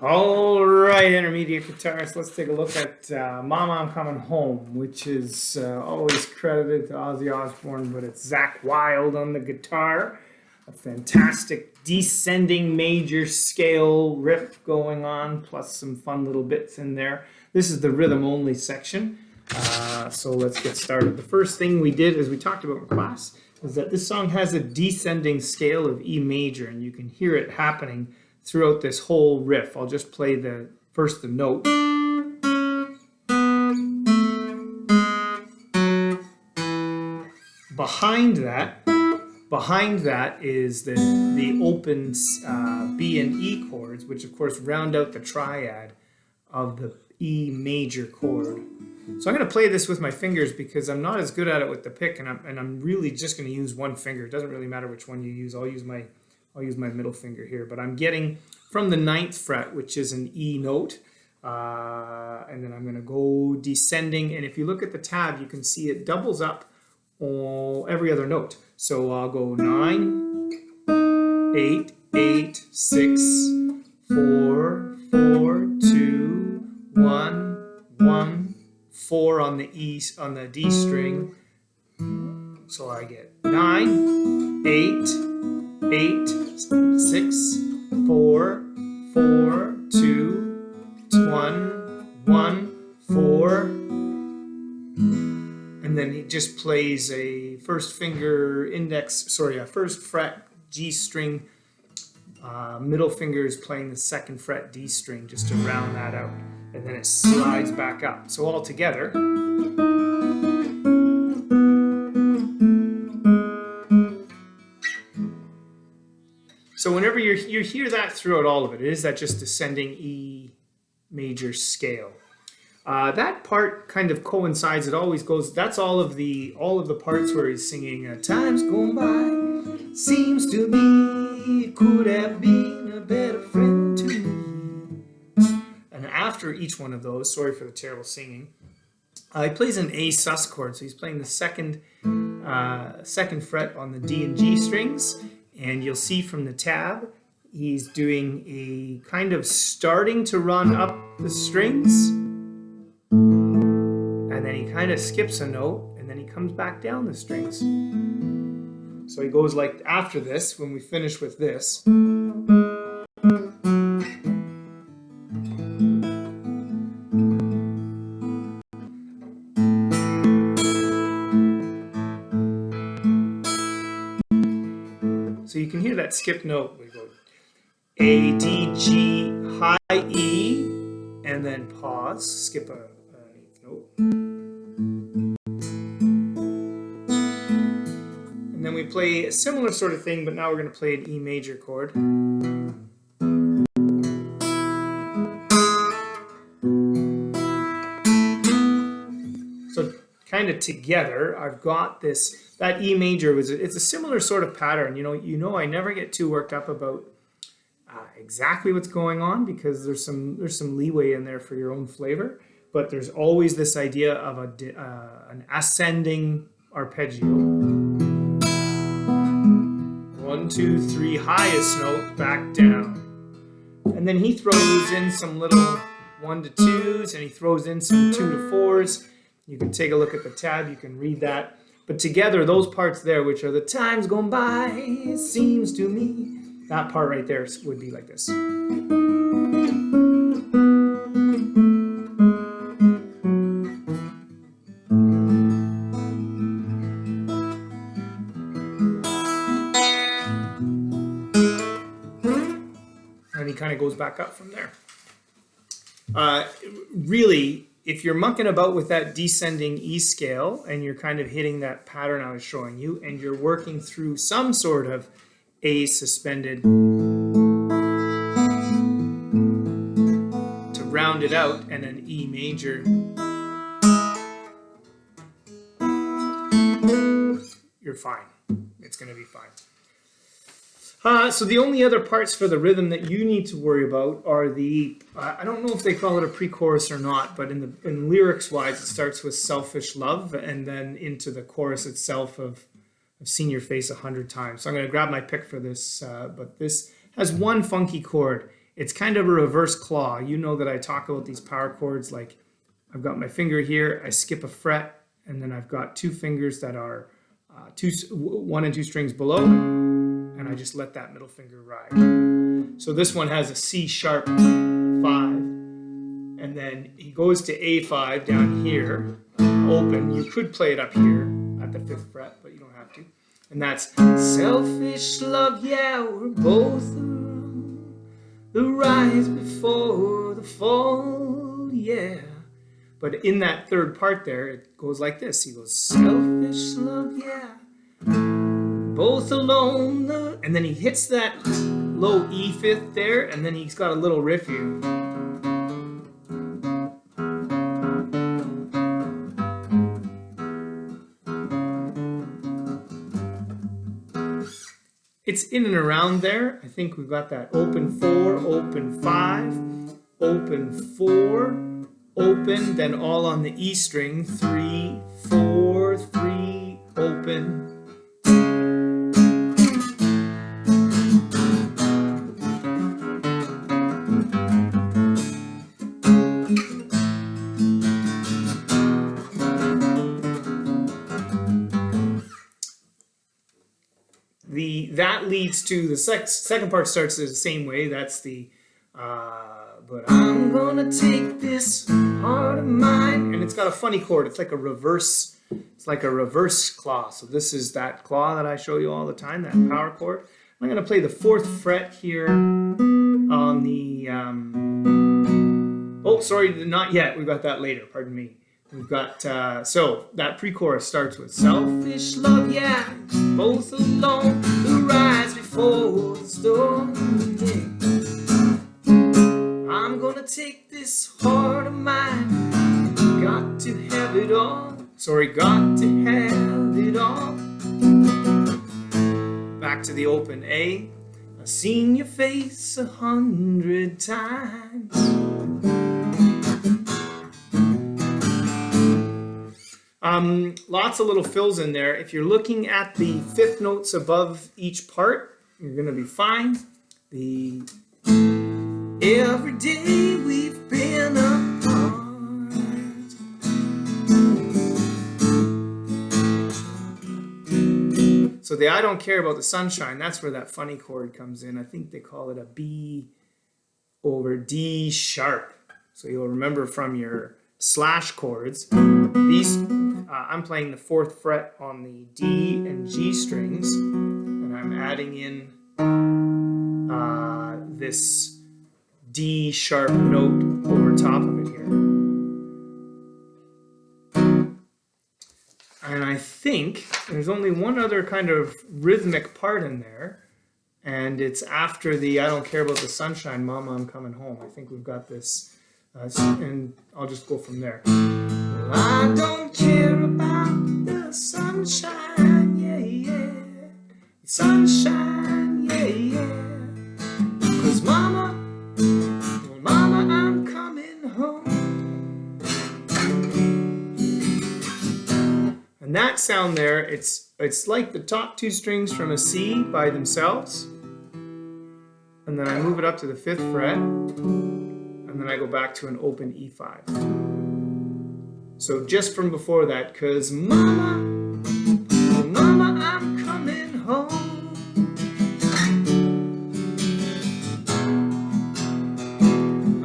All right, intermediate guitarists, let's take a look at Mama I'm Coming Home, which is always credited to Ozzy Osbourne, but it's Zakk Wylde on the guitar. A fantastic descending major scale riff going on, plus some fun little bits in there. This is the rhythm only section, so let's get started. The first thing we did, as we talked about in class, is that this song has a descending scale of E major, and you can hear it happening throughout this whole riff. I'll just play the note. Behind that is the open B and E chords, which of course round out the triad of the E major chord. So I'm going to play this with my fingers because I'm not as good at it with the pick, and I'm really just going to use one finger. It doesn't really matter which one you use. I'll use my middle finger here, but I'm getting from the 9th fret, which is an E note, and then I'm going to go descending, and if you look at the tab, you can see it doubles up every other note. So I'll go 9, 8, 8, 6, 4, 4, 2, 1, 1, 4 on the E, on the D string. So I get 9, 8, 8, 6, 4, 4, 2, 1, 1, 4. And then he just plays a first fret G string. Middle finger is playing the 2nd fret D string just to round that out. And then it slides back up. So all together. So whenever you hear that throughout all of it, it is that just descending E major scale. That part kind of coincides. It always goes. That's all of the parts where he's singing. Time's gone by, seems to me, could have been a better friend to me. And after each one of those, sorry for the terrible singing, he plays an A sus chord. So he's playing the second fret on the D and G strings. And you'll see from the tab, he's doing a kind of starting to run up the strings. And then he kind of skips a note, and then he comes back down the strings. So he goes like after this, when we finish with this. So you can hear that skip note. We go A, D, G, high E, and then pause, skip an 8th note. And then we play a similar sort of thing, but now we're going to play an E major chord. So kind of together, I've got this. That E major it's a similar sort of pattern. You know, I never get too worked up about exactly what's going on because there's some leeway in there for your own flavor. But there's always this idea of an ascending arpeggio. 1, 2, 3, highest note, back down, and then he throws in some little 1 to 2s, and he throws in some 2 to 4s. You can take a look at the tab. You can read that. But together, those parts there, which are the time's gone by, it seems to me, that part right there would be like this. And he kind of goes back up from there. Really, if you're mucking about with that descending E scale and you're kind of hitting that pattern I was showing you, and you're working through some sort of A suspended to round it out, and an E major, you're fine. It's going to be fine. So the only other parts for the rhythm that you need to worry about are the, I don't know if they call it a pre-chorus or not, but in lyrics-wise, it starts with selfish love, and then into the chorus itself of I've seen your face 100 times. So I'm going to grab my pick for this, but this has one funky chord, It's kind of a reverse claw. You know that I talk about these power chords like I've got my finger here, I skip a fret, and then I've got two fingers that are 1 and 2 strings below, and I just let that middle finger ride. So this one has a C sharp 5, and then he goes to A5 down here, open. You could play it up here at the 5th fret, but you don't have to. And that's selfish love, yeah, we're both the rise before the fall, yeah. But in that 3rd part there, it goes like this. He goes, selfish love, yeah, both alone. And then he hits that low E5 there, and then he's got a little riff here. It's in and around there. I think we've got that open 4, open 5, open 4, open, then all on the E string, 3, 4, 3, open. That leads to the second part starts the same way. That's the but I'm gonna take this heart of mine, and it's got a funny chord. It's like a reverse. It's like a reverse claw. So this is that claw that I show you all the time, that power chord. I'm gonna play the 4th fret here on the. Oh, sorry, not yet. We've got that later. Pardon me. We've got, so that pre-chorus starts with selfish love, yeah, both alone, the rise before the storm, yeah. I'm gonna take this heart of mine, got to have it all, sorry, got to have it all. Back to the open A, I've seen your face 100 times. Lots of little fills in there. If you're looking at the 5th notes above each part, you're going to be fine. Every day we've been apart. So the I don't care about the sunshine, that's where that funny chord comes in. I think they call it a B over D sharp. So you'll remember from your slash chords, these I'm playing the 4th fret on the D and G strings, and I'm adding in this D sharp note over top of it here. And I think there's only one other kind of rhythmic part in there, and it's after the I don't care about the sunshine, mama, I'm coming home. I think we've got this, and I'll just go from there. Well, I don't care about the sunshine, yeah, yeah. The sunshine, yeah, yeah. 'Cause mama, well, mama, I'm coming home. And that sound there, it's like the top 2 strings from a C by themselves. And then I move it up to the 5th fret. And then I go back to an open E5. So just from before that, 'cause mama, oh mama, I'm coming home.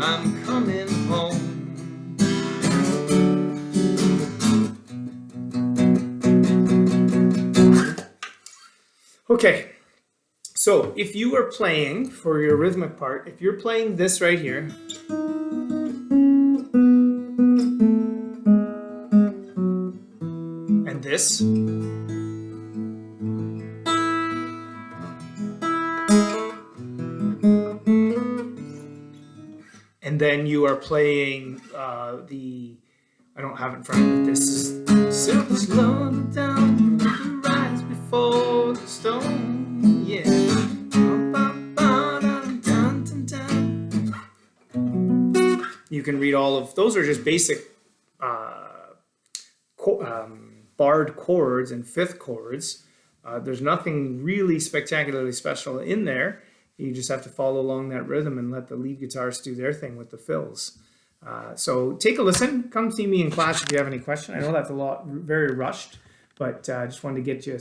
I'm coming home. Okay, so if you are playing for your rhythmic part, if you're playing this right here, and this, and then you are playing I don't have it in front of me, this is selfish love down the rise before the storm, yeah. You can read all of those are just basic barred chords and 5th chords. There's nothing really spectacularly special in there. You just have to follow along that rhythm and let the lead guitarists do their thing with the fills. So take a listen. Come see me in class if you have any question. I know that's a lot, very rushed, but I just wanted to get you